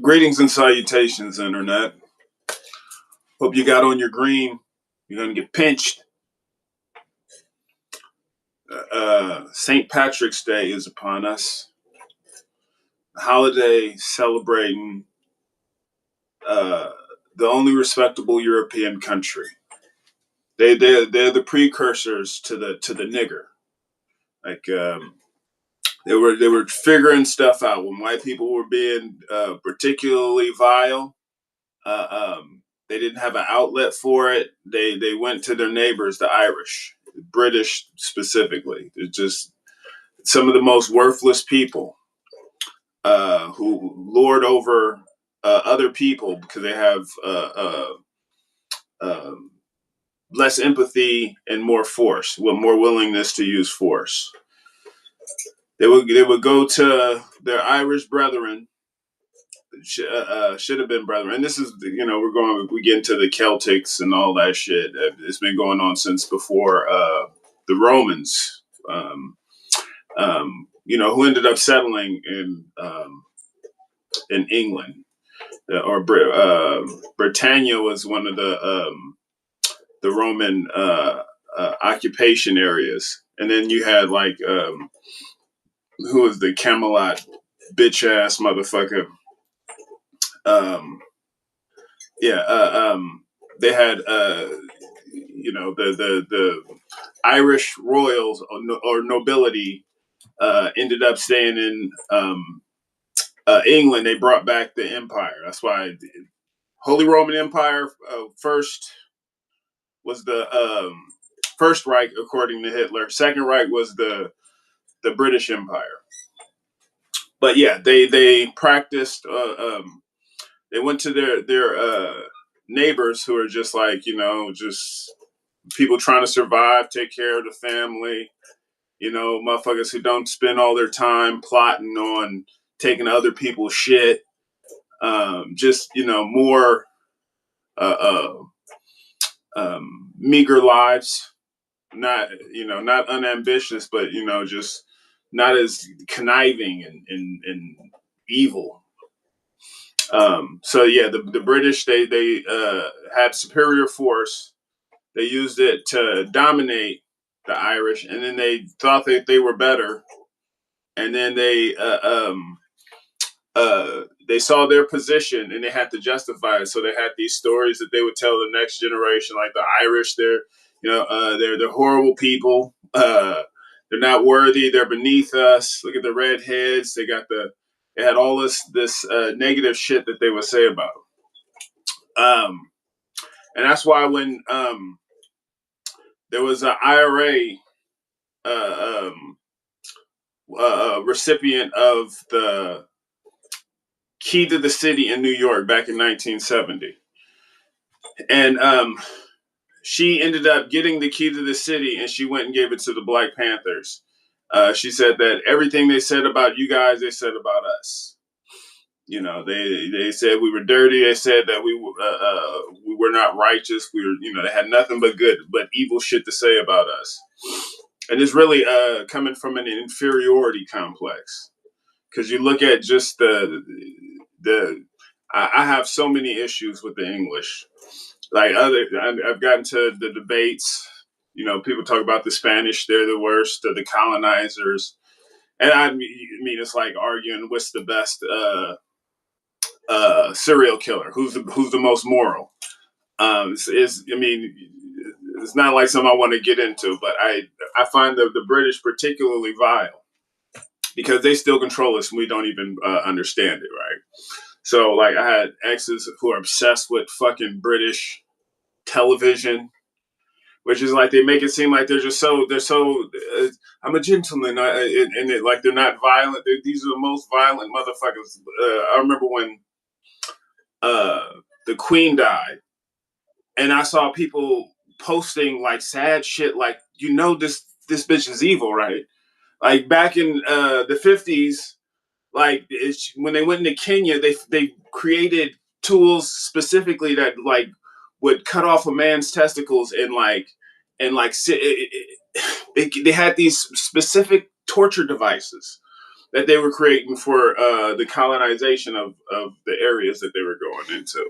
Greetings and salutations, Internet. Hope you got on your green. You're going to get pinched. St. Patrick's Day is upon us. A holiday celebrating the only respectable European country. They're the precursors to the nigger. Like they were figuring stuff out when white people were being particularly vile. They didn't have an outlet for it. They went to their neighbors, the Irish, British specifically. They're just some of the most worthless people who lord over other people because they have less empathy and more force, with more willingness to use force. They would go to their Irish brethren. Should have been brethren. And this is, we get into the Celtics and all that shit. It's been going on since before the Romans, who ended up settling in England. Britannia was one of the Roman occupation areas. And then you had who was the Camelot bitch ass motherfucker? They had the Irish royals or nobility ended up staying in England. They brought back the empire. That's why Holy Roman Empire first was the First Reich, according to Hitler. Second Reich was the British Empire. But yeah, they practiced. They went to their neighbors who are just just people trying to survive, take care of the family. Motherfuckers who don't spend all their time plotting on taking other people's shit. More meager lives. Not unambitious, but just not as conniving and evil. The British, they had superior force. They used it to dominate the Irish, and then they thought that they were better. And then they saw their position, and they had to justify it. So they had these stories that they would tell the next generation, like the Irish. They're horrible people. They're not worthy. They're beneath us. Look at the redheads. They had all this negative shit that they would say about them. And that's why when there was an IRA recipient of the key to the city in New York back in 1970, and she ended up getting the key to the city, and she went and gave it to the Black Panthers. She said that everything they said about you guys, they said about us. They said we were dirty. They said that we were not righteous. We were, they had nothing but evil shit to say about us. And it's really coming from an inferiority complex. Because you look at just I have so many issues with the English. I've gotten to the debates. People talk about the Spanish, they're the worst, the colonizers. And I mean, it's like arguing what's the best serial killer, who's the most moral. It's not like something I want to get into, but I find the British particularly vile because they still control us and we don't even understand it, right? So I had exes who are obsessed with fucking British television, which is they make it seem like they're so I'm a gentleman, and they're not violent. These are the most violent motherfuckers. I remember when the Queen died, and I saw people posting sad shit, this bitch is evil, right? Back in the 50s, when they went into Kenya, they created tools specifically that would cut off a man's testicles and they had these specific torture devices that they were creating for the colonization of the areas that they were going into.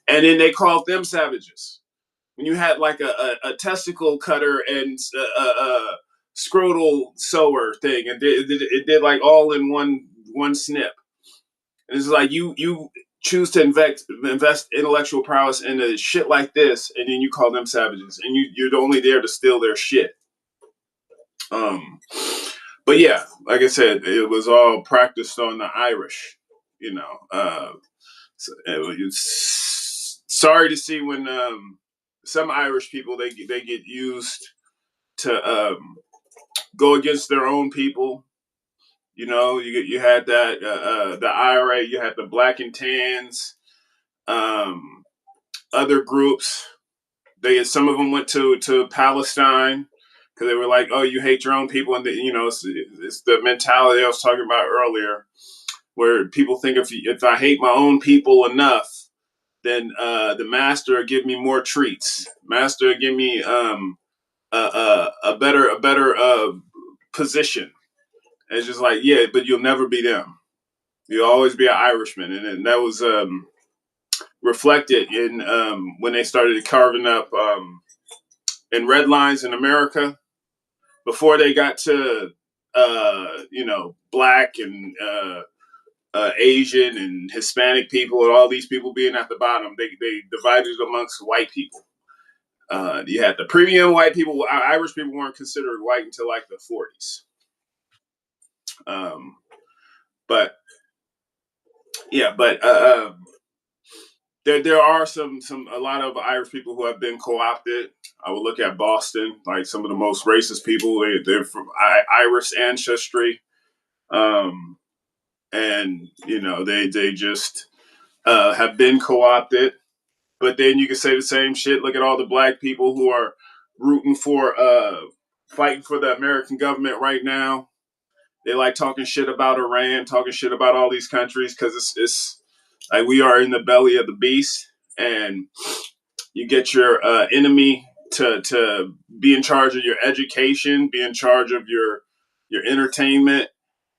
And then they called them savages. When you had like a testicle cutter and a scrotal sewer thing, and it did like all in one snip. And it's like you choose to invest intellectual prowess into shit like this, and then you call them savages, and you're only there to steal their shit. But yeah, like I said, it was all practiced on the Irish. You know, so sorry to see when some Irish people they get used to go against their own people. You know, you had that the IRA, you had the Black and Tans, other groups. Some of them went to Palestine because they were like, oh, you hate your own people, and it's the mentality I was talking about earlier, where people think if I hate my own people enough, then the master will give me more treats. Master will give me a better position. And it's just like, yeah, but you'll never be them. You'll always be an Irishman, and that was reflected in when they started carving up in red lines in America before they got to black and Asian and Hispanic people and all these people being at the bottom. They divided it amongst white people. You had the premium white people. Irish people weren't considered white until like the 40s. But yeah, but there are a lot of Irish people who have been co-opted. I would look at Boston, like some of the most racist people. They're from Irish ancestry, and they just have been co-opted. But then you can say the same shit. Look at all the black people who are rooting for fighting for the American government right now. They like talking shit about Iran, talking shit about all these countries because it's like we are in the belly of the beast, and you get your enemy to be in charge of your education, be in charge of your entertainment,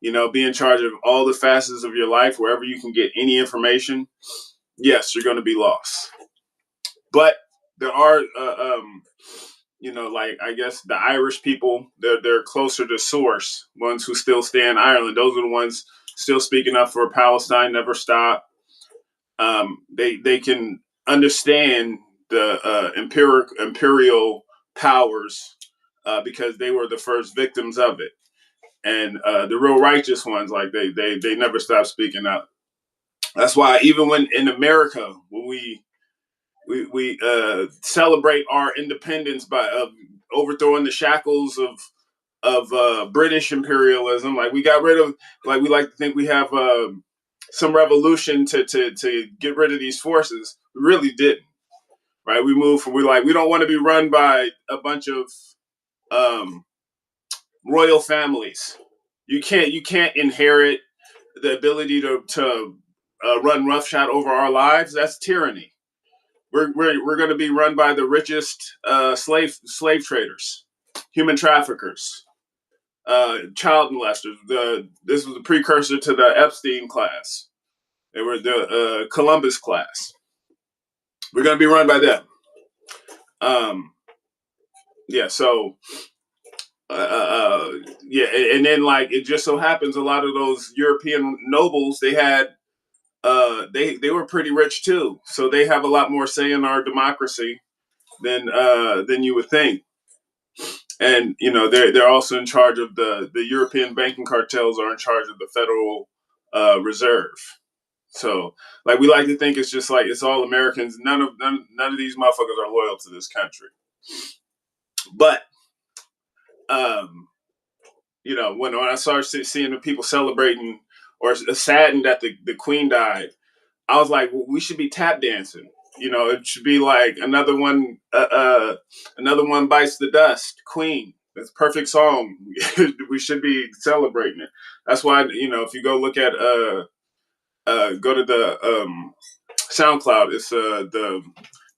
be in charge of all the facets of your life, wherever you can get any information. Yes, you're going to be lost. But there are, like I guess the Irish people, they're closer to source, ones who still stay in Ireland. Those are the ones still speaking up for Palestine, never stop. They can understand the imperial powers because they were the first victims of it, and the real righteous ones, like they never stop speaking up. That's why even when in America, when we celebrate our independence by overthrowing the shackles of British imperialism, like we got rid of, like we like to think we have some revolution to get rid of these forces. We really didn't, right? We moved from we don't want to be run by a bunch of royal families. You can't inherit the ability to run roughshod over our lives. That's tyranny. We're going to be run by the richest slave traders, human traffickers, child molesters. This was the precursor to the Epstein class. They were the Columbus class. We're going to be run by them. Yeah. So, yeah, and then like it just so happens, a lot of those European nobles they had, they were pretty rich too. So they have a lot more say in our democracy than you would think. And they're also in charge of the European banking cartels are in charge of the Federal Reserve. So like we like to think it's just like it's all Americans. None of these motherfuckers are loyal to this country. But when I started seeing the people celebrating or saddened that the Queen died, I was like, well, we should be tap dancing. It should be like another one bites the dust. Queen. That's a perfect song. We should be celebrating it. That's why if you go look at go to the SoundCloud, it's the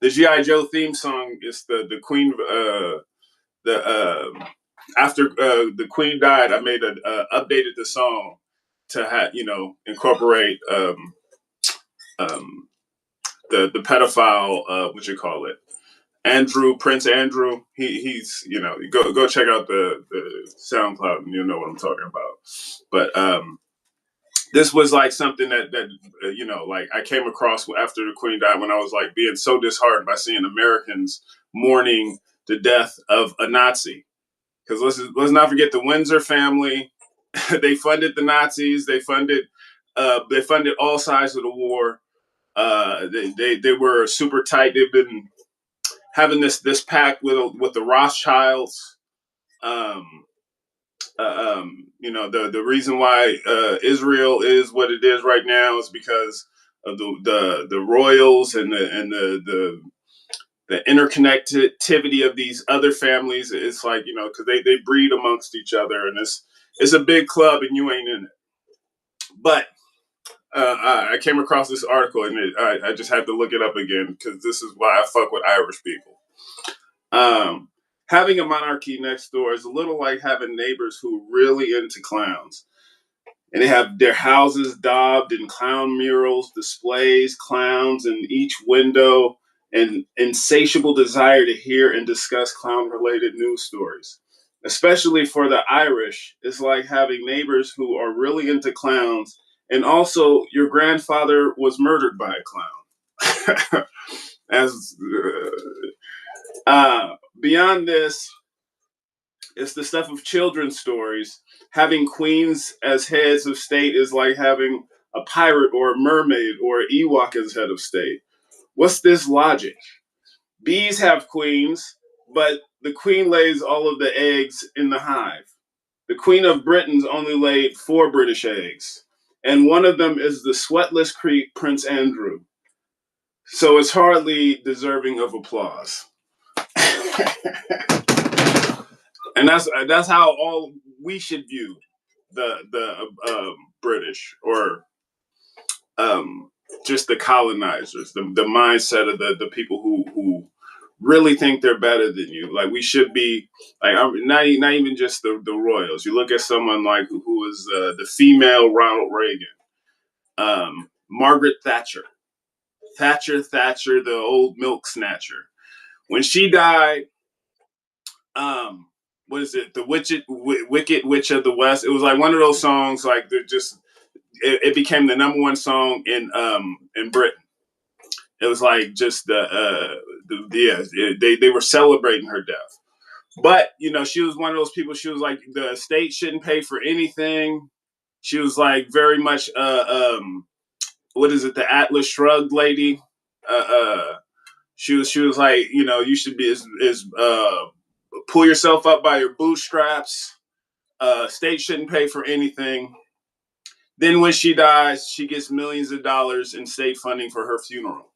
GI Joe theme song. It's the Queen. The after the Queen died, I made updated the song, to have, incorporate the pedophile, what you call it, Prince Andrew. He's go check out the SoundCloud and you'll know what I'm talking about. But this was like something that like I came across after the Queen died, when I was like being so disheartened by seeing Americans mourning the death of a Nazi. Because let's not forget the Windsor family. They funded the Nazis. They funded all sides of the war. They were super tight. They've been having this pact with the Rothschilds. The reason why Israel is what it is right now is because of the royals and the interconnectivity of these other families. It's like, because they breed amongst each other, and it's a big club, and you ain't in it. But I came across this article, and I just had to look it up again, because this is why I fuck with Irish people. Having a monarchy next door is a little like having neighbors who are really into clowns. And they have their houses daubed in clown murals, displays, clowns in each window, and insatiable desire to hear and discuss clown-related news stories. Especially for the Irish, it's like having neighbors who are really into clowns, and also your grandfather was murdered by a clown. Beyond this, it's the stuff of children's stories. Having queens as heads of state is like having a pirate or a mermaid or an Ewok as head of state. What's this logic? Bees have queens, but the queen lays all of the eggs in the hive. The Queen of Britain's only laid 4 British eggs, and one of them is the sweatless creep Prince Andrew. So it's hardly deserving of applause. And that's how all we should view the British, or just the colonizers, the mindset of the people who really think they're better than you. Like, we should be like, not even just the royals. You look at someone like who was the female Ronald Reagan, Margaret Thatcher, the old milk snatcher. When she died, what is it? The Wicked Witch of the West. It was like one of those songs. Like, they're just, it became the number one song in Britain. It was like just they were celebrating her death. But she was one of those people. She was like, the state shouldn't pay for anything. She was like very much what is it? The Atlas Shrugged lady. She was like, you should be is pull yourself up by your bootstraps. State shouldn't pay for anything. Then when she dies, she gets millions of dollars in state funding for her funeral.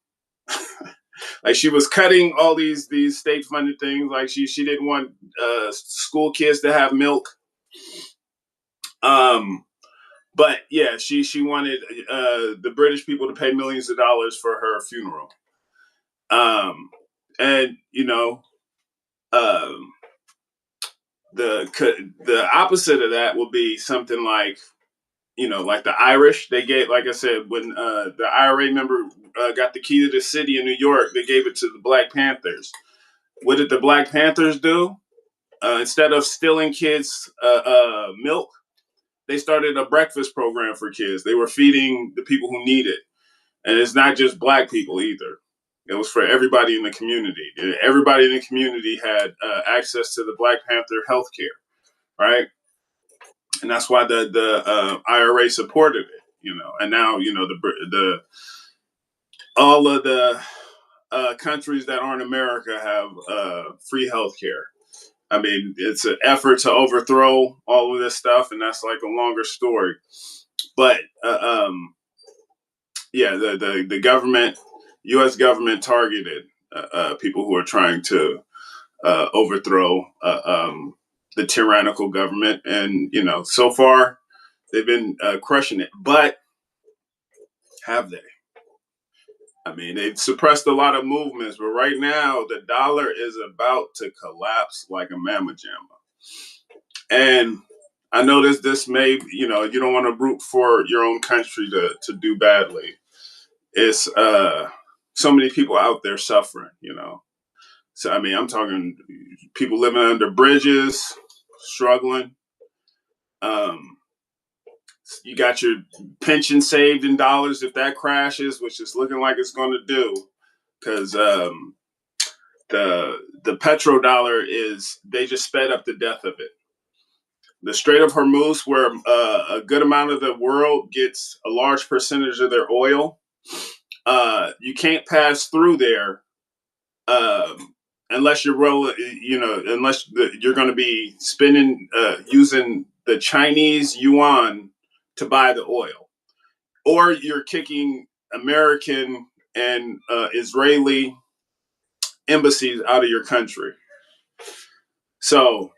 Like, she was cutting all these state funded things. Like, she didn't want school kids to have milk. But yeah, she wanted the British people to pay millions of dollars for her funeral. And the opposite of that will be something like, like the Irish. They gave, like I said, when the IRA member got the key to the city in New York, they gave it to the Black Panthers. What did the Black Panthers do? Instead of stealing kids' milk, they started a breakfast program for kids. They were feeding the people who need it. And it's not just Black people either. It was for everybody in the community. Everybody in the community had access to the Black Panther health care, right? And that's why the IRA supported it, And now, the all of the countries that aren't America have free health care. I mean, it's an effort to overthrow all of this stuff, and that's like a longer story. But the government, U.S. government, targeted people who are trying to overthrow the tyrannical government, and so far they've been crushing it. But have they? I mean, they've suppressed a lot of movements, but right now the dollar is about to collapse like a mamma jamma. And I know this may, you don't want to root for your own country to do badly. It's so many people out there suffering, So I mean, I'm talking people living under bridges, struggling. Um, you got your pension saved in dollars if that crashes, which is looking like it's going to do, because the petrodollar is they just sped up the death of it. The Strait of Hormuz, where a good amount of the world gets a large percentage of their oil, you can't pass through there unless you're rolling, you're going to be spending using the Chinese yuan to buy the oil, or you're kicking American and Israeli embassies out of your country. So,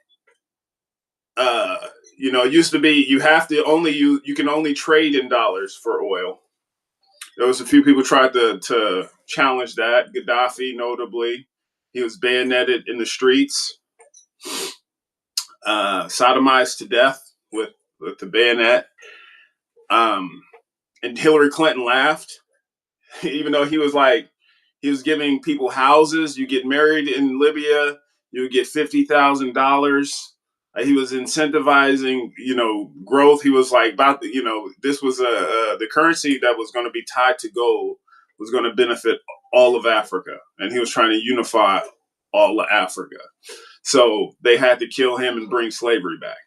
it used to be you can only trade in dollars for oil. There was a few people tried to challenge that. Gaddafi, notably, he was bayoneted in the streets, sodomized to death with the bayonet. And Hillary Clinton laughed, even though he was giving people houses. You get married in Libya, you get $50,000. He was incentivizing, growth. He was like about this was the currency that was going to be tied to gold was going to benefit all of Africa, and he was trying to unify all of Africa. So they had to kill him and bring slavery back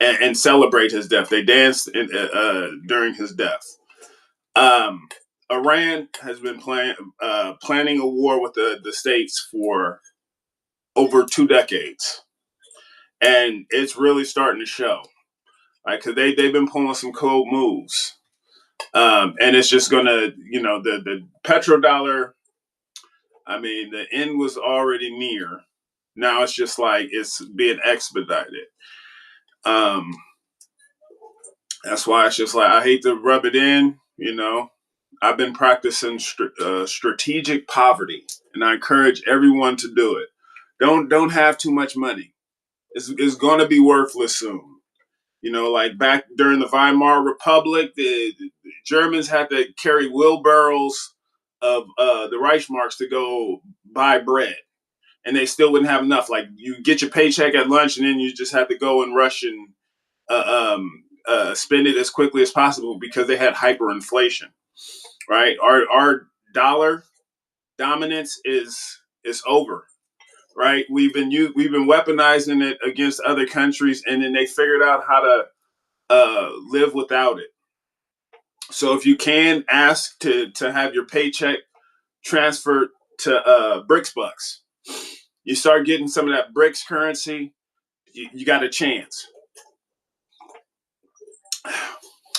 and celebrate his death. They danced during his death. Iran has been planning a war with the states for over 2 decades, and it's really starting to show. Like, cause they've been pulling some cold moves, and it's just gonna, the petrodollar. I mean, the end was already near. Now it's just like it's being expedited. Um, that's why it's just like I hate to rub it in. I've been practicing strategic poverty, and I encourage everyone to do it. Don't have too much money. It's going to be worthless soon. Like back during the Weimar Republic, the Germans had to carry wheelbarrows of the Reichsmarks to go buy bread, and they still wouldn't have enough. Like you get your paycheck at lunch, and then you just had to go and rush and spend it as quickly as possible because they had hyperinflation. Right, our dollar dominance is over. Right, we've been weaponizing it against other countries, and then they figured out how to live without it. So if you can ask to have your paycheck transferred to BRICS bucks, you start getting some of that BRICS currency, you got a chance.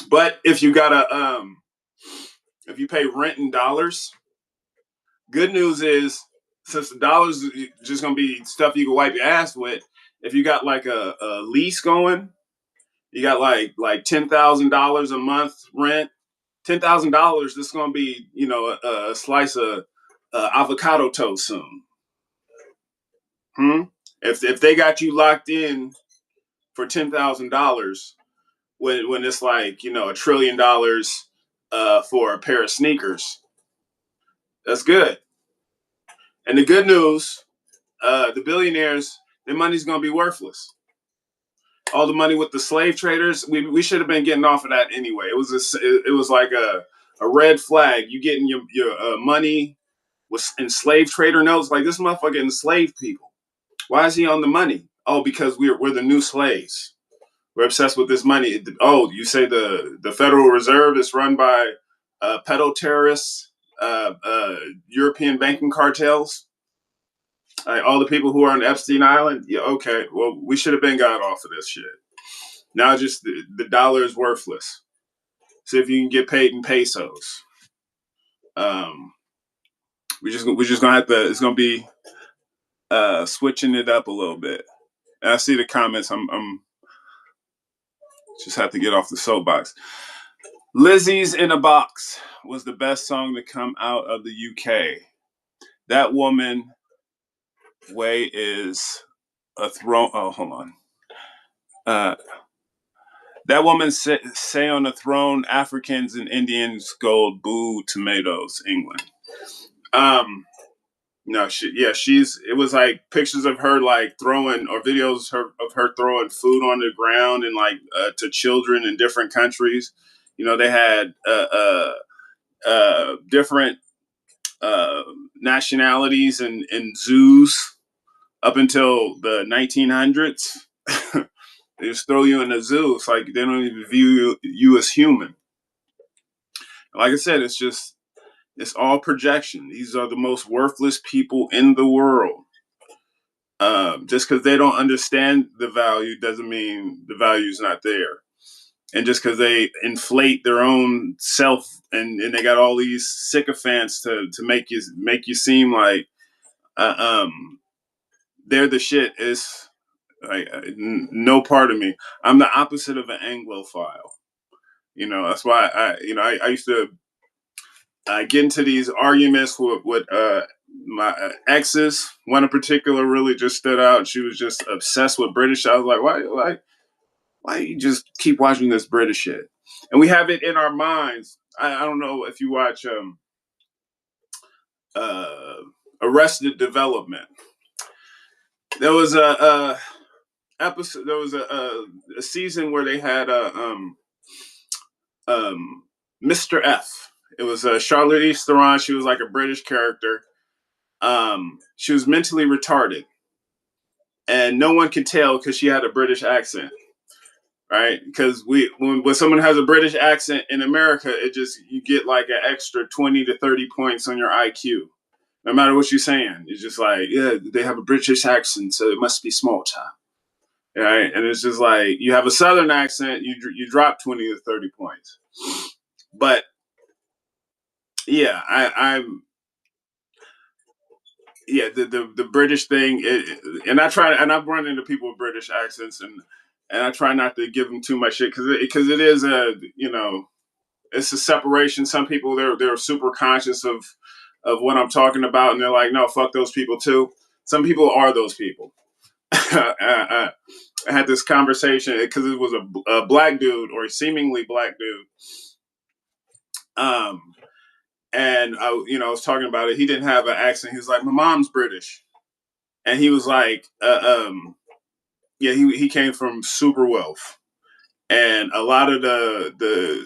But if you if you pay rent in dollars, good news is since the dollars just gonna be stuff you can wipe your ass with. If you got like a lease going, you got like $10,000 a month rent. $10,000. This is gonna be a slice of avocado toast soon. If they got you locked in for $10,000 when it's like $1 trillion for a pair of sneakers, that's good. And the good news, the billionaires, their money's gonna be worthless. All the money with the slave traders, we should have been getting off of that anyway. It was like a red flag. You getting your money with enslaved trader notes? Like this motherfucker enslaved people. Why is he on the money? Oh, because we're the new slaves. We're obsessed with this money. Oh, you say the Federal Reserve is run by pedo terrorists, European banking cartels, all the people who are on Epstein Island. Yeah, okay. Well, we should have been got off of this shit. Now, just the dollar is worthless. See if you can get paid in pesos. Um, we're just gonna have to. It's gonna be switching it up a little bit. And I see the comments. I'm just have to get off the soapbox. Lizzie's in a Box was the best song to come out of the UK. That woman way is a throne. Oh, hold on. Uh, that woman say on the throne, Africans and Indians gold, boo, tomatoes, England. Um, no, it was like pictures of her like throwing or videos of her throwing food on the ground and like to children in different countries. You know, they had different uh, nationalities and zoos up until the 1900s. They just throw you in a zoo. It's like they don't even view you as human. Like I said, it's all projection. These are the most worthless people in the world. Just because they don't understand the value doesn't mean the value is not there. And just because they inflate their own self and they got all these sycophants to make you seem like uh, um, they're the shit is like no part of me. I'm the opposite of an Anglophile. You know, that's why I used to get into these arguments with my exes. One in particular really just stood out. She was just obsessed with British. I was like, why you just keep watching this British shit? And we have it in our minds. I don't know if you watch uh, Arrested Development. There was a episode. There was a season where they had Mr. F. It was Charlize Theron. She was like a British character. She was mentally retarded, and no one could tell because she had a British accent, right? Because when someone has a British accent in America, it just you get like an extra 20 to 30 points on your IQ. No matter what you're saying, it's just like, yeah, they have a British accent, so it must be small time, right? And it's just like you have a Southern accent, you drop 20 to 30 points. But yeah, I'm yeah, the British thing, and I've run into people with British accents, and I try not to give them too much shit because it is a it's a separation. Some people they're super conscious of what I'm talking about, and they're like, no, fuck those people too. Some people are those people. I had this conversation because it was a black dude or a seemingly black dude. Um, and I was talking about it. He didn't have an accent. He was like, my mom's British. And he was like, yeah, he came from super wealth, and a lot of the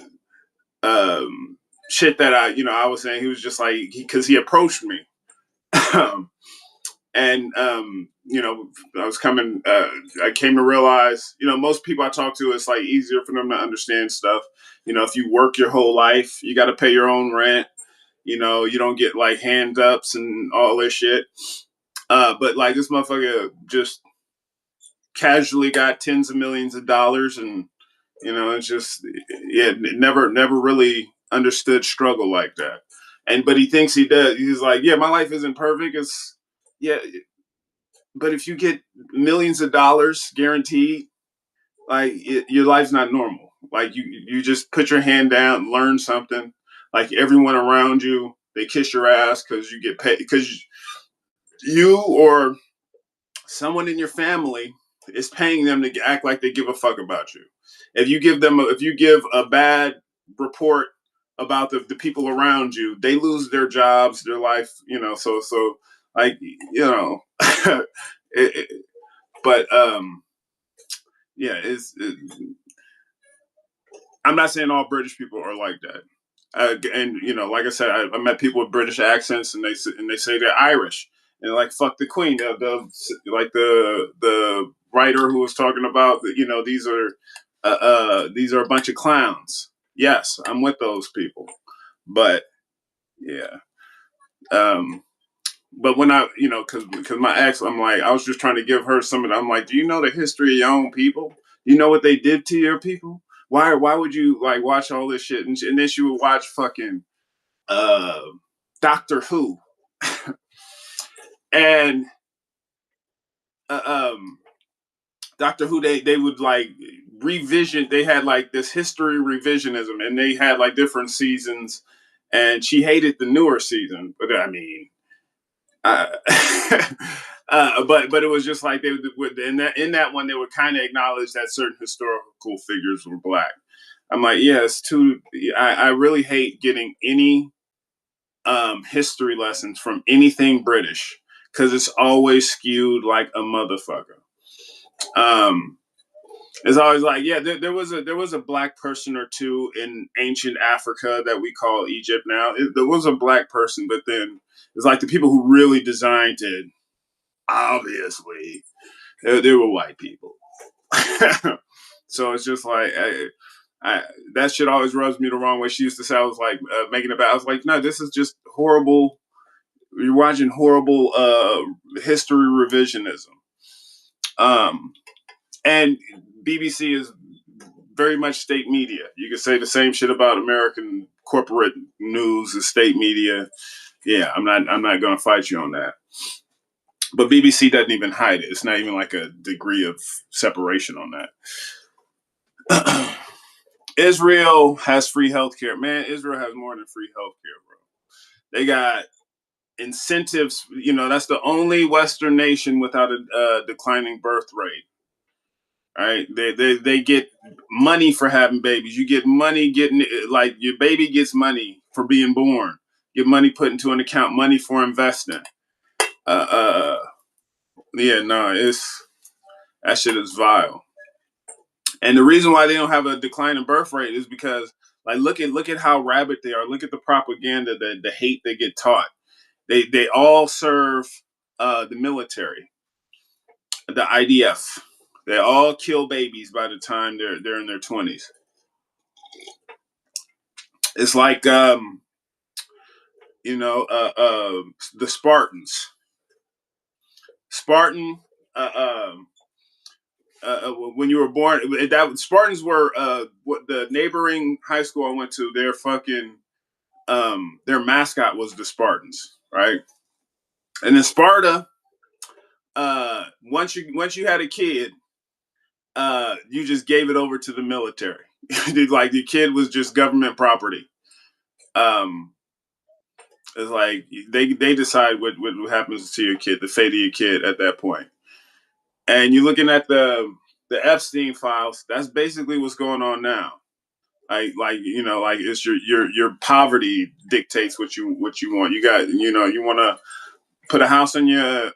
shit that I was saying, he was just like because he approached me, and I was coming. I came to realize, most people I talk to, it's like easier for them to understand stuff. If you work your whole life, you got to pay your own rent. You don't get like hand ups and all this shit. But like this motherfucker just casually got tens of millions of dollars, and it's just never really understood struggle like that. But he thinks he does. He's like, yeah, my life isn't perfect. It's yeah, but if you get millions of dollars guaranteed, like your life's not normal. Like you just put your hand down, learn something. Like everyone around you, they kiss your ass because you get paid because you or someone in your family is paying them to act like they give a fuck about you. If you give a bad report about the people around you, they lose their jobs, their life, so like, it, it, but yeah, I'm not saying all British people are like that. And like I said, I met people with British accents, and they say they're Irish, and they're like fuck the Queen. Like the writer who was talking about that, these are a bunch of clowns. Yes, I'm with those people, but yeah. Um, but when because my ex, I'm like, I was just trying to give her some of that. I'm like, do you know the history of your own people? Do you know what they did to your people? Why would you like watch all this shit? And then she would watch fucking uh, Doctor Who, and uh, um, Doctor Who. They would like revision. They had like this history revisionism, and they had like different seasons. And she hated the newer season, but I mean, uh, But it was just like they would in that one they would kind of acknowledge that certain historical figures were black. I'm like, yeah, it's too. I really hate getting any history lessons from anything British because it's always skewed like a motherfucker. Um, it's always like, yeah, there was a black person or two in ancient Africa that we call Egypt now. There was a black person, but then it's like the people who really designed it, obviously, they were white people. So it's just like that shit always rubs me the wrong way. She used to say I was like making it bad. I was like, no, this is just horrible. You're watching horrible history revisionism. Um, and BBC is very much state media. You can say the same shit about American corporate news and state media. Yeah, I'm not going to fight you on that. But BBC doesn't even hide it. It's not even like a degree of separation on that. Israel has free healthcare. Man, Israel has more than free healthcare, bro. They got incentives. That's the only Western nation without a declining birth rate. Right? They get money for having babies. You get money getting like your baby gets money for being born. Get money put into an account, money for investing. Uh, uh, yeah, no, it's that shit is vile. And the reason why they don't have a decline in birth rate is because, like, look at how rabid they are. Look at the propaganda, the hate they get taught. They all serve the military, the IDF. They all kill babies by the time they're in their 20s. It's like the Spartans. Spartan. Uh, when you were born, that Spartans were what the neighboring high school I went to. Their mascot was the Spartans, right? And in Sparta, once you had a kid, you just gave it over to the military. Like the kid was just government property. Um, it's like they decide what happens to your kid, the fate of your kid at that point. And you're looking at the Epstein files. That's basically what's going on now. Like it's your poverty dictates what you want. You got you want to put a house on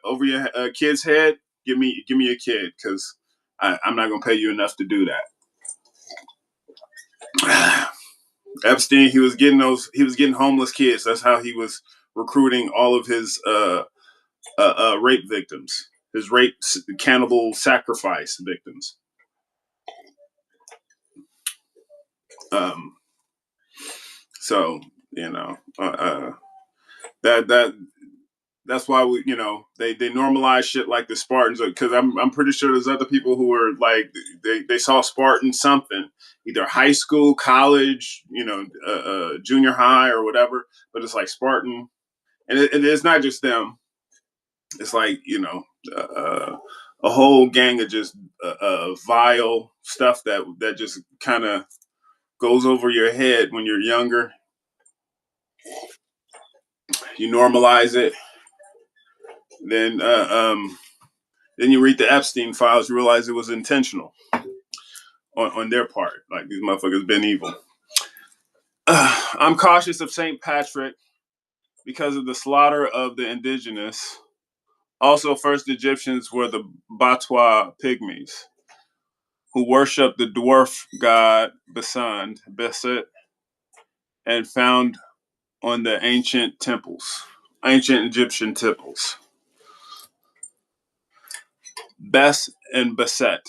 over your kid's head. Give me a kid because I'm not gonna pay you enough to do that. Epstein, he was getting homeless kids. That's how he was recruiting all of his rape victims, his rape cannibal sacrifice victims. Um, so that that's why they normalize shit like the Spartans because I'm pretty sure there's other people who were like they saw Spartan something either high school, college, junior high or whatever, but it's like Spartan, and it's not just them. It's like a whole gang of just vile stuff that just kind of goes over your head when you're younger. You normalize it, then then you read the Epstein files, you realize it was intentional on their part. Like these motherfuckers been evil. I'm cautious of St. Patrick because of the slaughter of the indigenous. Also, first Egyptians were the Batwa Pygmies, who worshipped the dwarf god Beset, and found on the ancient Egyptian temples. Bes and Beset.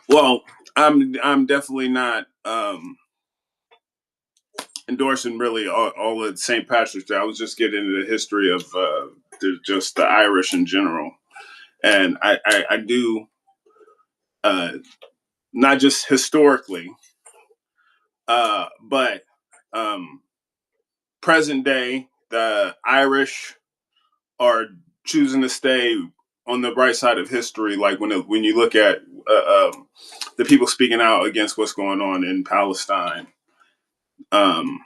Well, I'm definitely not endorsing really all of St. Patrick's Day. I was just getting into the history of just the Irish in general, and I do uh, not just historically, but present day the Irish are choosing to stay on the bright side of history. Like when you look at the people speaking out against what's going on in Palestine. Um,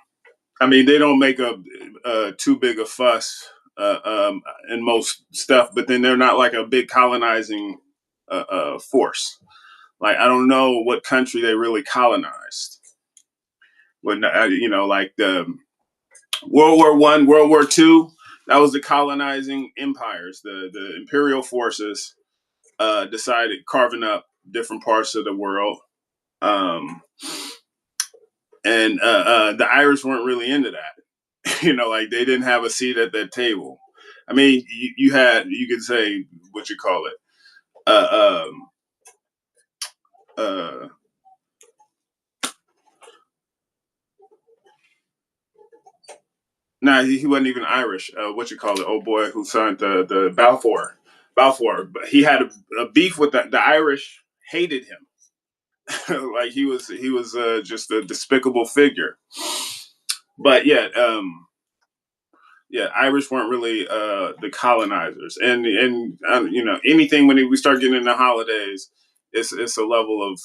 I mean, they don't make a too big a fuss in most stuff, but then they're not like a big colonizing force. Like I don't know what country they really colonized. When like the World War I, World War II, that was the colonizing empires. The imperial forces decided carving up different parts of the world. Um, and the Irish weren't really into that. Like they didn't have a seat at that table. I mean, you could say what you call it. Uh, uh, nah, he wasn't even Irish. What you call it? Oh boy, who signed the Balfour? Balfour. But he had a beef with the Irish. Hated him. Like he was just a despicable figure. But yeah, Irish weren't really the colonizers, and anything when we start getting into holidays, it's a level of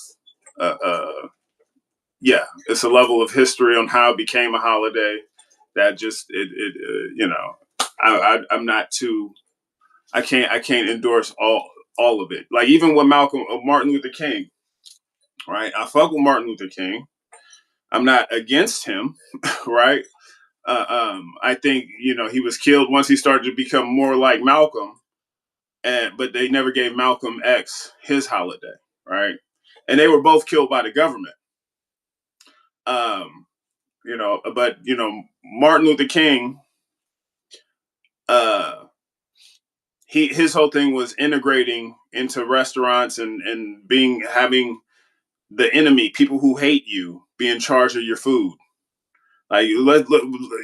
yeah, it's a level of history on how it became a holiday that just I'm not too I can't endorse all of it. Like even with Martin Luther King, right? I fuck with Martin Luther King. I'm not against him, right? I think he was killed once he started to become more like Malcolm, but they never gave Malcolm X his holiday, right? And they were both killed by the government. Um, but Martin Luther King, uh, his whole thing was integrating into restaurants and having the enemy, people who hate you, be in charge of your food. Like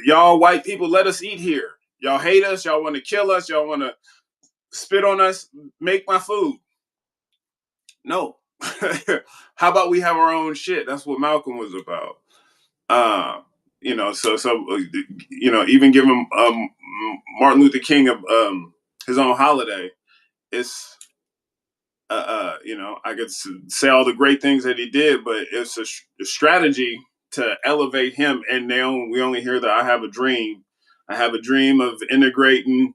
y'all white people, let us eat here. Y'all hate us. Y'all want to kill us. Y'all want to spit on us. Make my food. No. How about we have our own shit? That's what Malcolm was about. Uh, even giving Martin Luther King his own holiday, it's I could say all the great things that he did, but it's a strategy to elevate him. And we only hear that I have a dream. I have a dream of integrating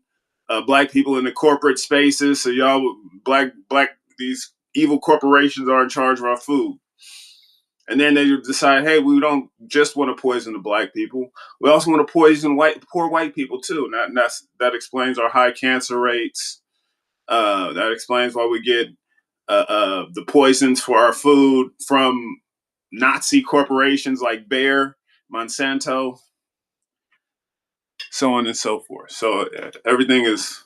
black people into corporate spaces. So y'all, black, these evil corporations are in charge of our food. And then they decide, hey, we don't just want to poison the black people. We also want to poison poor white people too. That explains our high cancer rates. That explains why we get the poisons for our food from Nazi corporations like Bayer, Monsanto, so on and so forth. So everything is,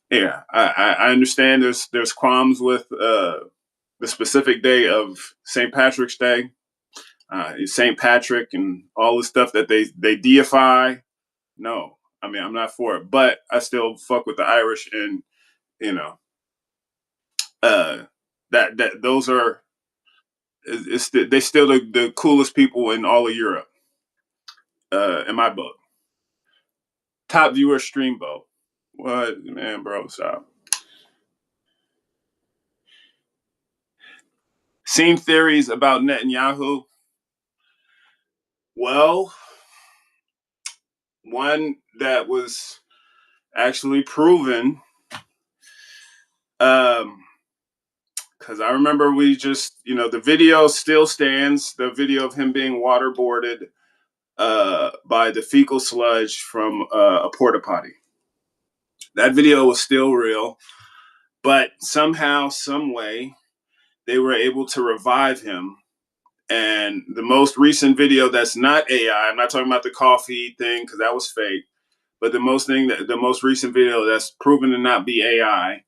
yeah. I understand there's qualms with the specific day of St. Patrick's Day, St. Patrick, and all the stuff that they deify. No, I mean I'm not for it, but I still fuck with the Irish, and you know uh, that those are they still the coolest people in all of Europe, in my book. Top viewer streambo. What man, bro? Stop. Seen theories about Netanyahu. Well, one that was actually proven. Um, because I remember we just, the video still stands. The video of him being waterboarded by the fecal sludge from a porta potty. That video was still real, but somehow, some way, they were able to revive him. And the most recent video that's not AI, I'm not talking about the coffee thing because that was fake, but the most recent video that's proven to not be AI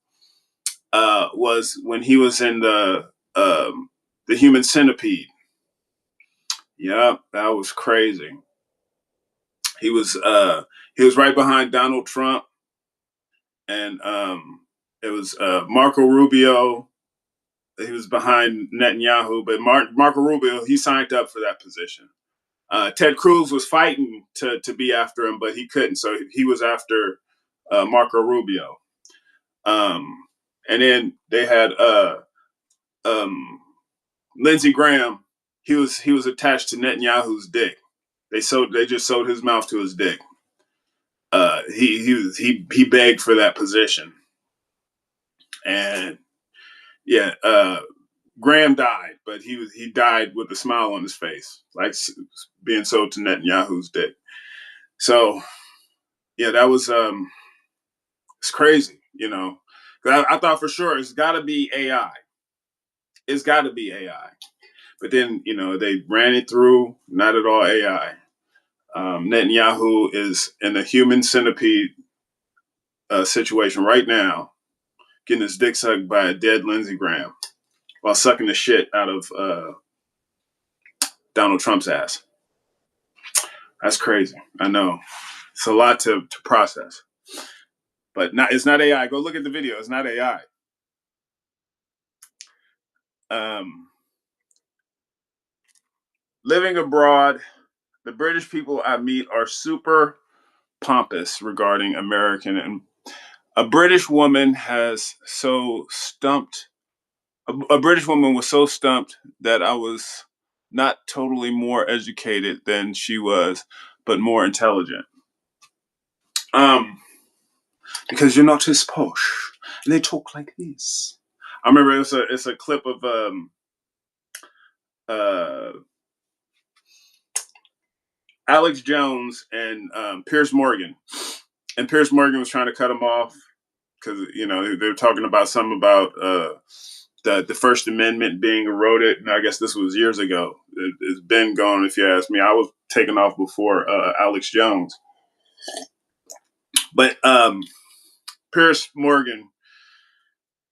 was when he was in the human centipede. Yep, that was crazy. He was he was right behind Donald Trump, and it was Marco Rubio. He was behind Netanyahu, but Marco Rubio, he signed up for that position. Ted Cruz was fighting to be after him, but he couldn't, so he was after Marco Rubio. Um, and then they had um, Lindsey Graham. He was attached to Netanyahu's dick. They just sewed his mouth to his dick. He begged for that position, and yeah, Graham died, but he died with a smile on his face, like being sold to Netanyahu's dick. So yeah, that was it's crazy, you know. I thought for sure it's got to be AI. It's got to be AI. But then, you know, they ran it through, not at all AI. Netanyahu is in a human centipede situation right now, getting his dick sucked by a dead Lindsey Graham while sucking the shit out of Donald Trump's ass. That's crazy. I know. It's a lot to process. But it's not AI. Go look at the video. It's not AI. Living abroad, the British people I meet are super pompous regarding American, and a British woman has so stumped. A British woman was so stumped that I was not totally more educated than she was, but more intelligent. Because you're not as posh, and they talk like this. I remember it's a clip of uh, Alex Jones and Piers Morgan, and Piers Morgan was trying to cut him off because you know they were talking about something about the First Amendment being eroded, and I guess this was years ago. It's been gone, if you ask me. I was taken off before Alex Jones, but Piers Morgan.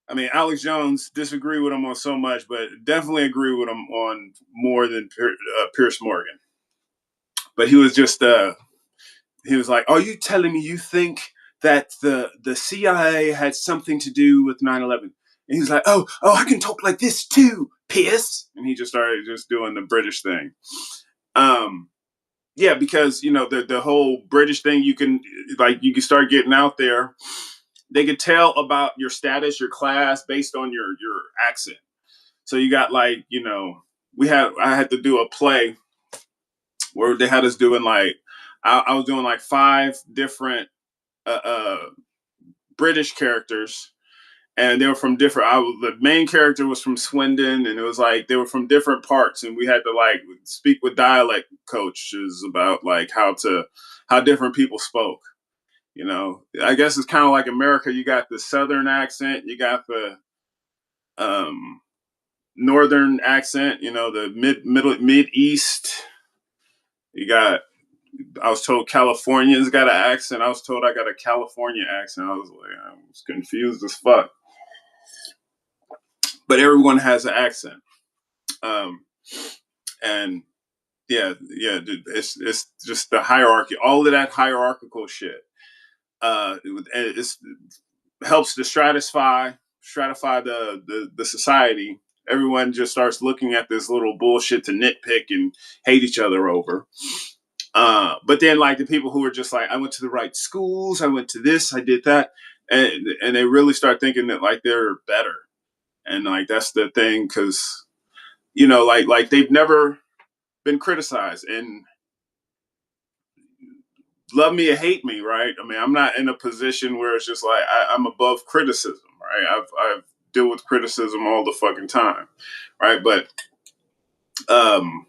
I mean, Alex Jones disagree with him on so much, but definitely agree with him on more than Piers Morgan. But he was just he was like, "Are you telling me you think that the CIA had something to do with 9/11?" And he was like, "Oh, I can talk like this too, Pierce." And he just started just doing the British thing. Yeah, because you know the whole British thing, you can start getting out there. They could tell about your status, your class, based on your accent. So you got like, you know, I had to do a play where they had us doing like I was doing like 5 different uh, uh, British characters, and they were from different. The main character was from Swindon, and it was like they were from different parts, and we had to like speak with dialect coaches about like how different people spoke. You know, I guess it's kind of like America. You got the Southern accent, you got the um, Northern accent. You know, the mid east. You got. I was told Californians got an accent. I was told I got a California accent. I was confused as fuck. But everyone has an accent, um, and it's just the hierarchy. All of that hierarchical shit. It helps to stratify the society. Everyone just starts looking at this little bullshit to nitpick and hate each other over. But then like the people who are just like, I went to the right schools, I went to this, I did that, and they really start thinking that like they're better, and like that's the thing because you know like they've never been criticized and love me or hate me, right? I mean, I'm not in a position where it's just like I'm above criticism, right? I've deal with criticism all the fucking time, right? But um,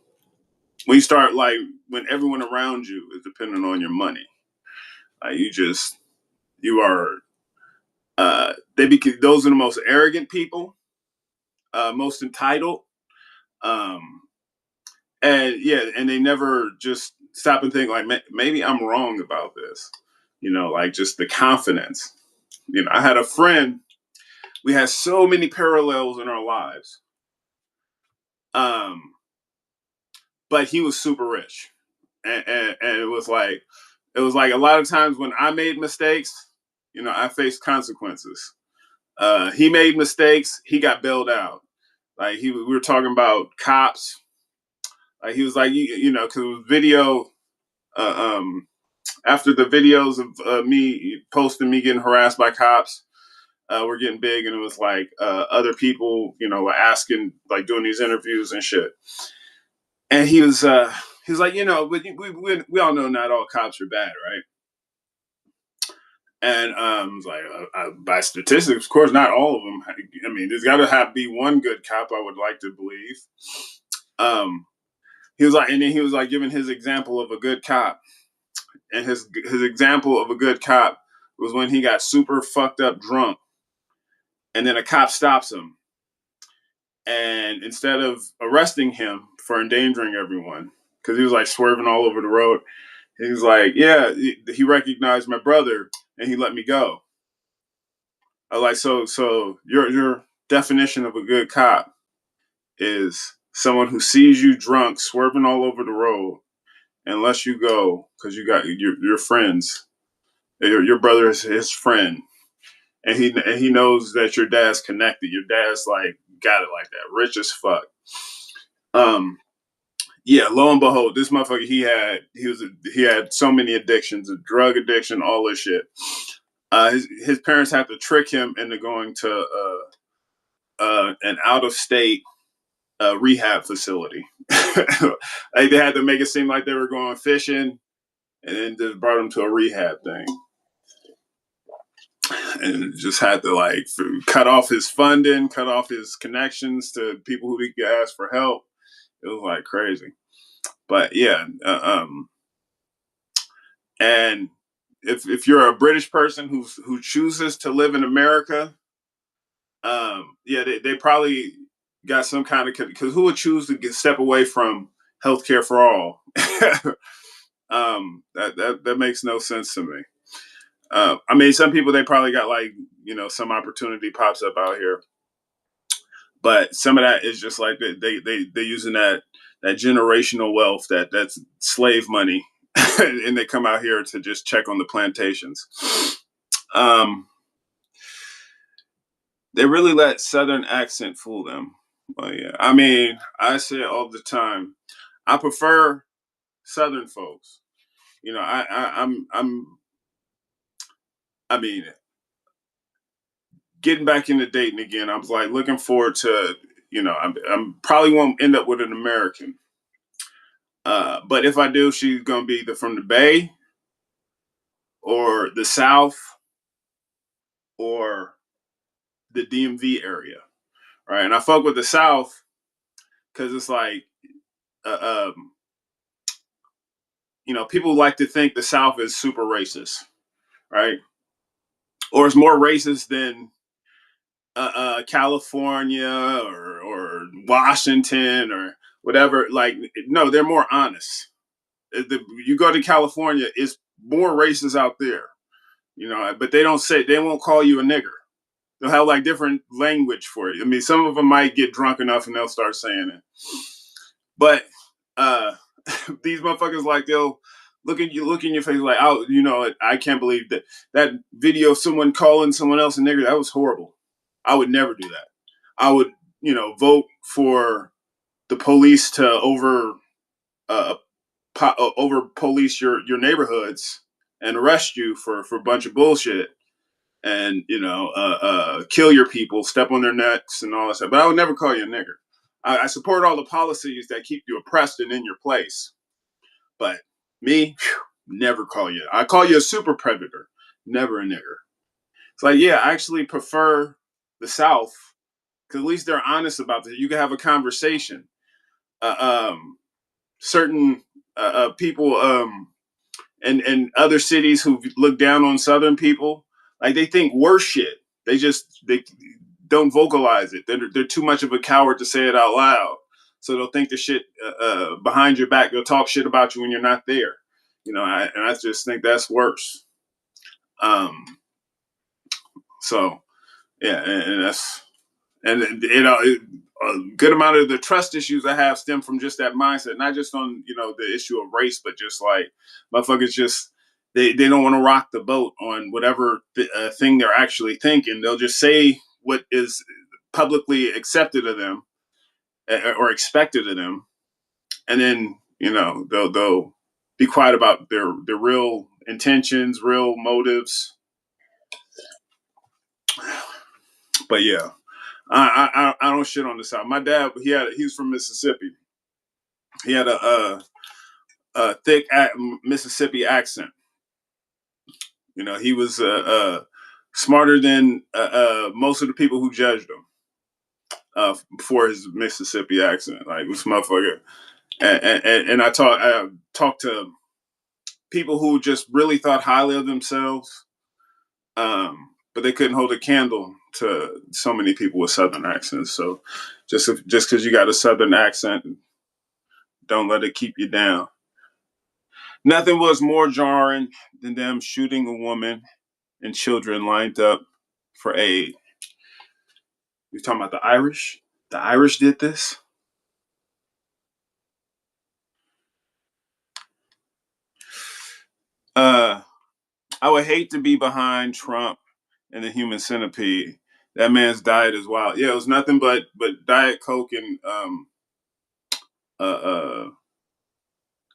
when you start like when everyone around you is dependent on your money, you are those are the most arrogant people, most entitled, um, and yeah, and they never just stop and think like maybe I'm wrong about this, you know, like just the confidence. You know, I had a friend. We had so many parallels in our lives, um, but he was super rich, and it was like a lot of times when I made mistakes, you know, I faced consequences. He made mistakes, he got bailed out. Like we were talking about cops. Like he was like, you know, because video, uh, um, after the videos of me posting me getting harassed by cops, were getting big, and it was like other people, you know, were asking, like doing these interviews and shit. And He's like, but we all know not all cops are bad, right? And like by statistics, of course, not all of them. I mean, there's got to be one good cop. I would like to believe. Um, he was like, and then he was like giving his example of a good cop, and his example of a good cop was when he got super fucked up drunk, and then a cop stops him, and instead of arresting him for endangering everyone, because he was like swerving all over the road, he was like, yeah, he recognized my brother, and he let me go. I like, so your definition of a good cop is someone who sees you drunk swerving all over the road and lets you go because you got your friends. Your brother is his friend, and he knows that your dad's connected. Your dad's like got it like that, rich as fuck. Um, yeah. Lo and behold, this motherfucker he had so many addictions, a drug addiction, all this shit. His parents had to trick him into going to an out of state rehab facility. Like they had to make it seem like they were going fishing, and then just brought him to a rehab thing, and just had to like cut off his funding, cut off his connections to people who he could ask for help. It was like crazy, but yeah. And if you're a British person who chooses to live in America, yeah, they probably got some kind of, because who would choose to step away from healthcare for all? That makes no sense to me. I mean, some people they probably got like some opportunity pops up out here, but some of that is just like they're using that generational wealth that's slave money, and they come out here to just check on the plantations. Um, they really let Southern accent fool them. Well, yeah, I mean, I say it all the time. I prefer Southern folks. I mean, getting back into dating again. I was like looking forward to, I'm probably won't end up with an American. But if I do, she's gonna be either from the Bay or the South or the DMV area, right? And I fuck with the South because it's like, uh, um, people like to think the South is super racist, right? Or it's more racist than California or Washington or whatever. Like, no, they're more honest. You go to California, it's more racist out there, but they won't call you a nigger. They'll have like different language for it. I mean, some of them might get drunk enough and they'll start saying it. But uh, these motherfuckers, like, they'll look in your face like, oh, I can't believe that video of someone calling someone else a nigger. That was horrible. I would never do that. I would, vote for the police to uh, over police your neighborhoods and arrest you for a bunch of bullshit, and kill your people, step on their necks and all that stuff. But I would never call you a nigger. I support all the policies that keep you oppressed and in your place. But me, never call you. I call you a super predator, never a nigger. It's like, yeah, I actually prefer the South because at least they're honest about this. You can have a conversation. Certain people and other cities who look down on Southern people, like they think worse shit. They don't vocalize it. They're too much of a coward to say it out loud. So they'll think the shit behind your back. They'll talk shit about you when you're not there. And I just think that's worse. Um, so yeah, and that's and a good amount of the trust issues I have stem from just that mindset, not just on the issue of race, but just like motherfuckers just they don't want to rock the boat on whatever thing they're actually thinking. They'll just say what is publicly accepted of them or expected of them, and then they'll be quiet about their real intentions, real motives. But yeah, I don't shit on the South. My dad he was from Mississippi. He had a thick Mississippi accent. You know, he was smarter than most of the people who judged him for his Mississippi accent. Like this motherfucker, and I talked to people who just really thought highly of themselves, but they couldn't hold a candle to so many people with Southern accents. So just because you got a Southern accent, don't let it keep you down. Nothing was more jarring than them shooting a woman and children lined up for aid. You're talking about the Irish? The Irish did this? Uh, I would hate to be behind Trump and the human centipede. That man's diet is wild. Yeah, it was nothing but Diet Coke and uh, uh,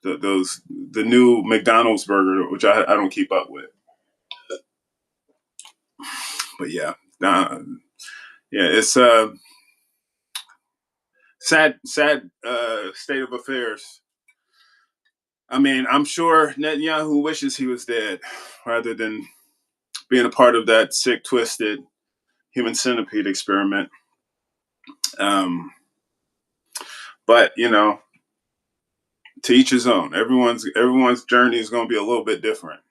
the new McDonald's burger, which I don't keep up with. But yeah, yeah, it's sad state of affairs. I mean, I'm sure Netanyahu wishes he was dead rather than being a part of that sick, twisted human centipede experiment. Um, but you know, to each his own. Everyone's journey is going to be a little bit different.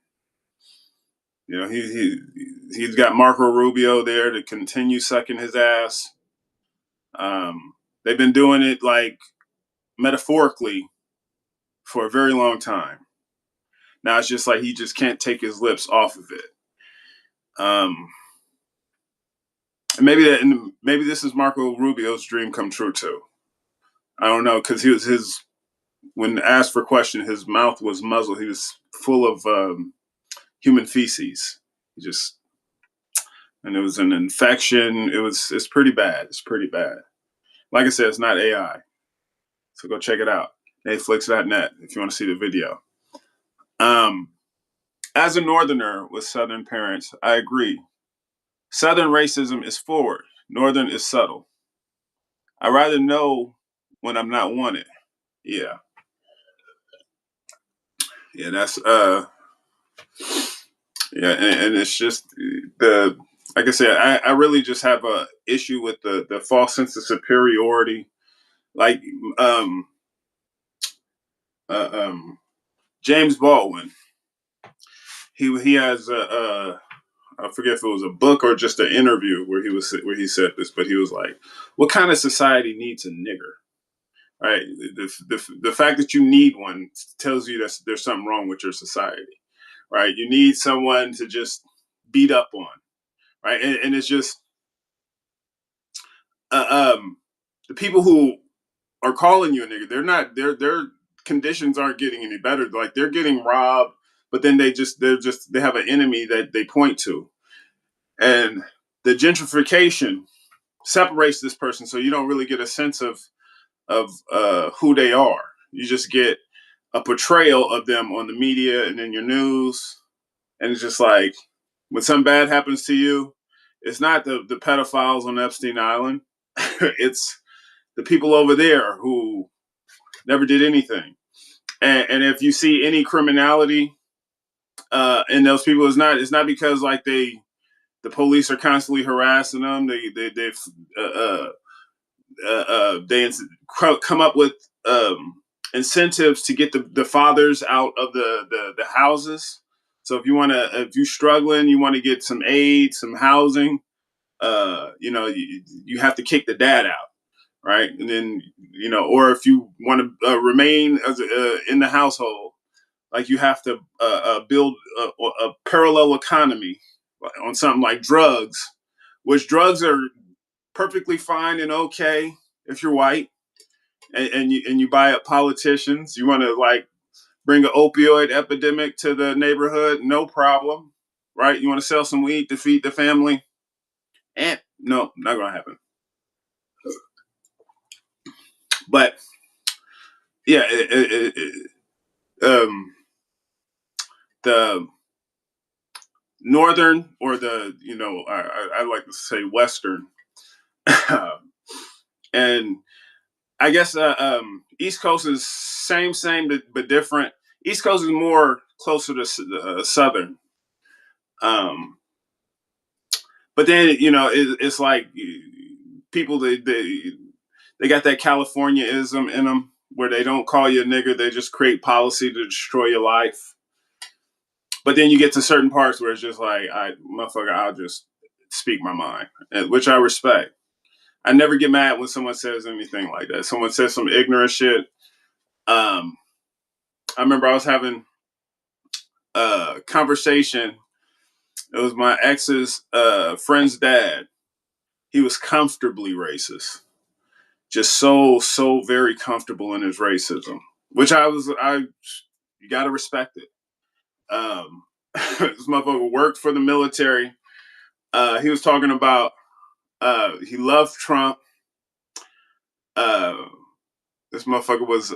You know, he's got Marco Rubio there to continue sucking his ass. They've been doing it like metaphorically for a very long time. Now it's just like he just can't take his lips off of it. Um, and maybe this is Marco Rubio's dream come true too. I don't know because he was his when asked for question, his mouth was muzzled. He was full of human feces. He just and it was an infection. It's pretty bad. It's pretty bad. Like I said, it's not AI. So go check it out. Netflix.net if you want to see the video. Um, as a northerner with southern parents, I agree. Southern racism is forward. Northern is subtle. I rather know when I'm not wanted. Yeah. Yeah, that's yeah, and it's just the like I said, I really just have a issue with the false sense of superiority. Like um uh, um James Baldwin, he has a I forget if it was a book or just an interview where he said this, but he was like, "What kind of society needs a nigger?" Right? The fact that you need one tells you that there's something wrong with your society, right? You need someone to just beat up on, right? And it's just um, the people who are calling you a nigger, they're not their conditions aren't getting any better. Like they're getting robbed, but then they have an enemy that they point to, and the gentrification separates this person, so you don't really get a sense of who they are. You just get a portrayal of them on the media and in your news, and it's just like when something bad happens to you, it's not the pedophiles on Epstein Island. It's the people over there who never did anything. And if you see any criminality in those people, it's not because like the police are constantly harassing them. They come up with incentives to get the fathers out of the houses. So if you're struggling, you want to get some aid, some housing, you have to kick the dad out, right? And then or if you want to remain in the household, like you have to build a parallel economy on something like drugs, which drugs are perfectly fine and okay if you're white and you buy up politicians. You want to like bring an opioid epidemic to the neighborhood, no problem, right? You want to sell some weed to feed the family, and no, not gonna happen. But yeah, the northern or I like to say western, and I guess East Coast is same but different. East Coast is more closer to Southern. Um, but then it's like people they got that Californiaism in them where they don't call you a nigger, they just create policy to destroy your life. But then you get to certain parts where it's just like, motherfucker, I'll just speak my mind, which I respect. I never get mad when someone says anything like that. Someone says some ignorant shit. I remember I was having a conversation. It was my ex's friend's dad. He was comfortably racist, just so very comfortable in his racism, which you gotta respect it. This motherfucker worked for the military. He was talking about he loved Trump. Uh, this motherfucker was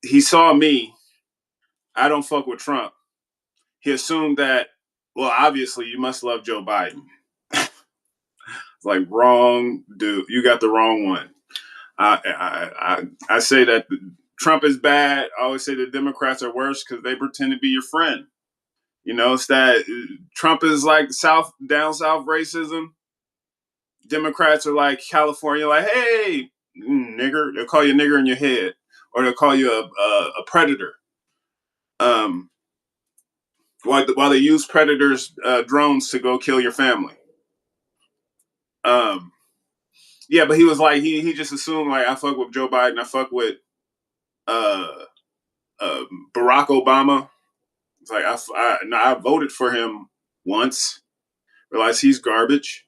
he saw me. I don't fuck with Trump. He assumed that, well, obviously you must love Joe Biden. It's like, wrong dude. You got the wrong one. I say that Trump is bad. I always say the Democrats are worse because they pretend to be your friend. It's that Trump is like down south racism. Democrats are like California, like, hey, nigger. They'll call you nigger in your head, or they'll call you a predator. While they use predators drones to go kill your family. Yeah, but he was like he just assumed like I fuck with Joe Biden, I fuck with uh, uh, Barack Obama. It's like I voted for him once, realized he's garbage.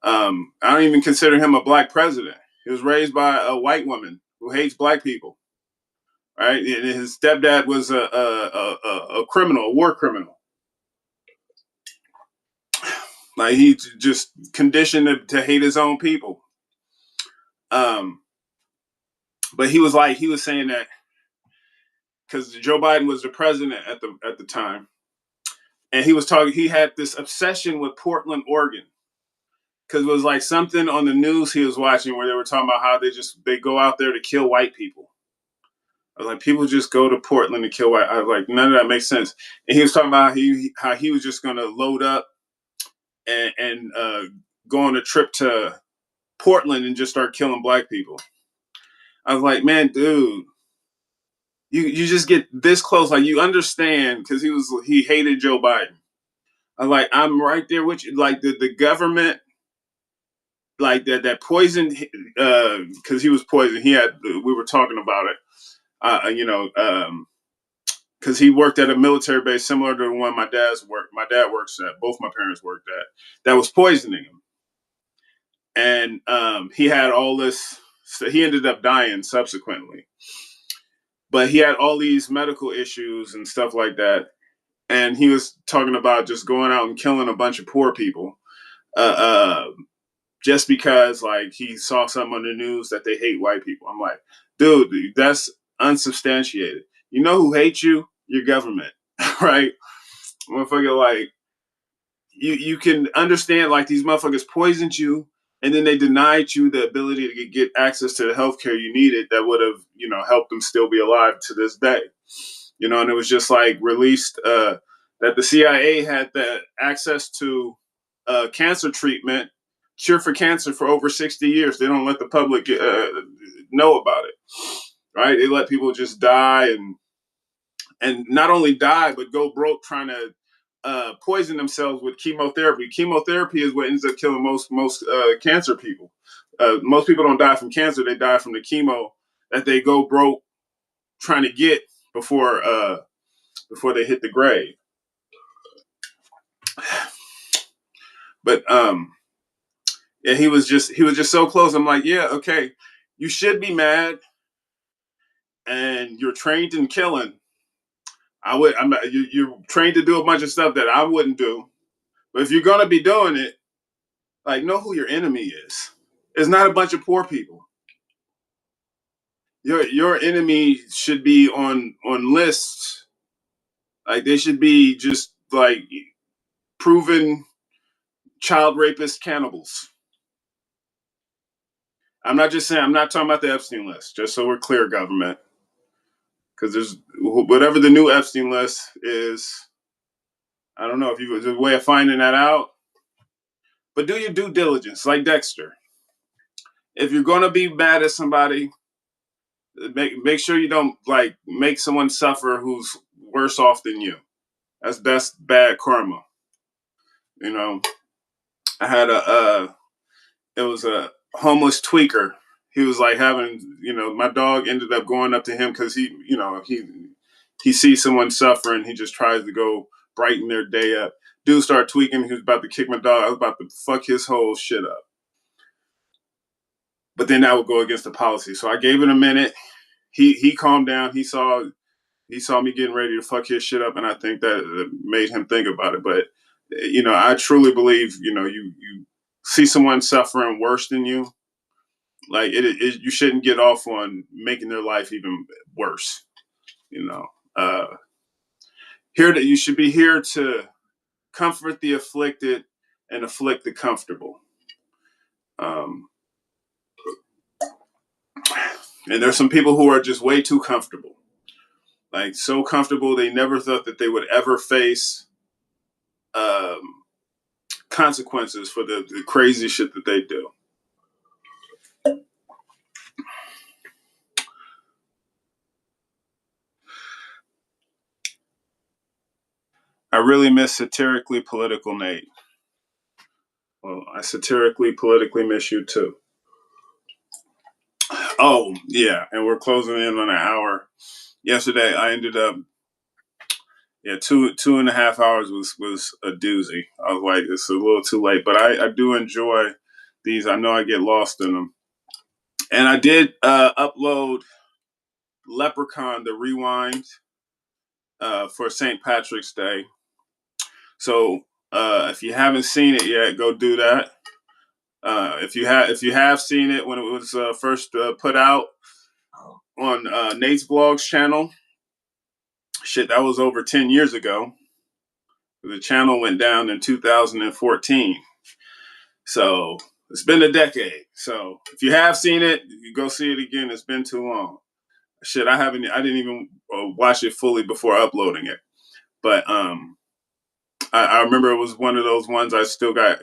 I don't even consider him a black president. He was raised by a white woman who hates black people. Right, and his stepdad was a criminal, a war criminal. Like he just conditioned to hate his own people. Um, but he was saying that because Joe Biden was the president at the time, and he was talking. He had this obsession with Portland, Oregon, because it was like something on the news he was watching where they were talking about how they go out there to kill white people. I was like, people just go to Portland to kill white. I was like, none of that makes sense. And he was talking about how he was just going to load up and go on a trip to Portland and just start killing black people. I was like, man, dude, you just get this close. Like you understand because he hated Joe Biden. I'm like, I'm right there with you. Like the government, like that poisoned because he was poisoned. We were talking about it. Because he worked at a military base similar to the one my dad works at. Both my parents worked at. That was poisoning him, and he had all this. So he ended up dying subsequently, but he had all these medical issues and stuff like that. And he was talking about just going out and killing a bunch of poor people, uh, uh, just because like he saw something on the news that they hate white people. I'm like, dude, that's unsubstantiated. You know who hates you? Your government, right? Motherfucker, like you can understand like these motherfuckers poisoned you, and then they denied you the ability to get access to the healthcare you needed that would have helped them still be alive to this day. And it was just like released that the CIA had the access to cancer treatment, cure for cancer for over 60 years. They don't let the public know about it, right? They let people just die and not only die, but go broke trying to poison themselves with chemotherapy. Chemotherapy is what ends up killing most cancer people. Most people don't die from cancer; they die from the chemo that they go broke trying to get before they hit the grave. But yeah, he was just so close. I'm like, yeah, okay, you should be mad, and you're trained in killing. You're trained to do a bunch of stuff that I wouldn't do. But if you're gonna be doing it, like, know who your enemy is. It's not a bunch of poor people. Your enemy should be on lists. Like they should be just like proven child rapist cannibals. I'm not talking about the Epstein list, just so we're clear, government. because there's whatever the new Epstein list is. I don't know if there's a way of finding that out, but do your due diligence, like Dexter. If you're gonna be mad at somebody, make sure you don't like make someone suffer who's worse off than you. That's bad karma. You know, I had it was a homeless tweaker. He was like having, my dog ended up going up to him because he sees someone suffering. He just tries to go brighten their day up. Dude started tweaking. He was about to kick my dog. I was about to fuck his whole shit up. But then that would go against the policy. So I gave it a minute. He calmed down. He saw me getting ready to fuck his shit up, and I think that made him think about it. But I truly believe you see someone suffering worse than you, like you shouldn't get off on making their life even worse. Uh, you should be here to comfort the afflicted and afflict the comfortable. Um, and there's some people who are just way too comfortable. Like so comfortable, they never thought that they would ever face consequences for the crazy shit that they do. I really miss satirically political Nate. Well, I satirically politically miss you too. Oh yeah, and we're closing in on an hour. Yesterday, I ended up, 2.5 hours was a doozy. I was like, it's a little too late, but I do enjoy these. I know I get lost in them, and I did upload Leprechaun the Rewind for St. Patrick's Day. So if you haven't seen it yet, go do that. If you have seen it when it was first put out on Nate's Vlogs channel, shit, that was over 10 years ago. The channel went down in 2014. So it's been a decade. So if you have seen it, you go see it again. It's been too long. Shit, I didn't even watch it fully before uploading it. But I remember it was one of those ones I still get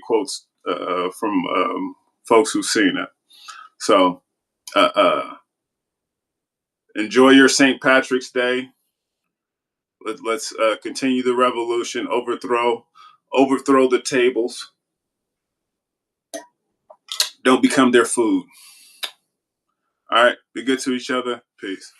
quotes from folks who've seen it. So enjoy your St. Patrick's Day. Let's continue the revolution, overthrow the tables. Don't become their food. All right, be good to each other. Peace.